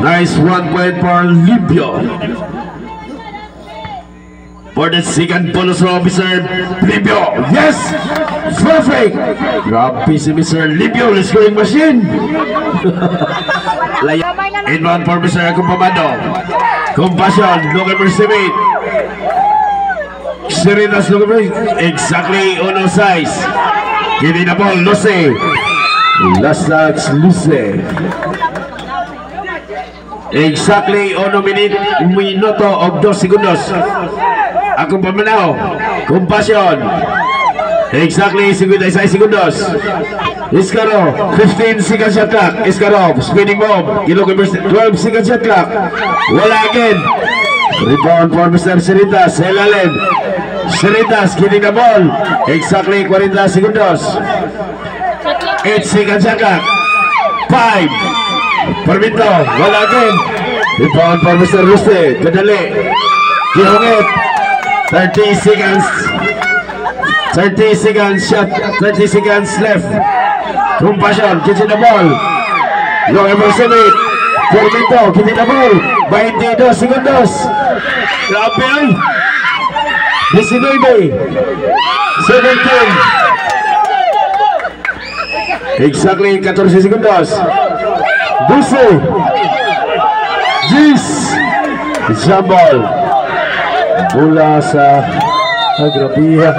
Nice 1 point for Libyo. For the second bonus officer, Libyo. Yes! Perfect! Grabe si Mr. Libyo, the scoring machine. Inbound for Mr. Kumpamado. Compassion, look at Mercedes. Seritas, look at exactly on size. Give it the ball, Luce. Last touch, Luce. Exactly on minuto of 2 segundos. Akong pamanaw. Compassion. Exactly 56 segundos. Iskaro, 15 seconds shot clock. Iskaro, spinning bomb. 12 seconds shot clock. Wala again. Rebound for Mr. Seritas. Elalim. Seritas getting the ball. Exactly 40 segundos. 8 seconds shot clock. 5. Permito. Wala again. Rebound for Mr. Ruste. Kadali. Gihungit. 30 seconds. 30 seconds shot. 30 seconds left. Compassion. Kitchen the ball. Long ever submit. Permito. Kitchen the ball. 22 segundos. Grabe yan. 19. 17. Exactly 14 segundos. 12. Jis. Jambol. Bola sa Agrabiha.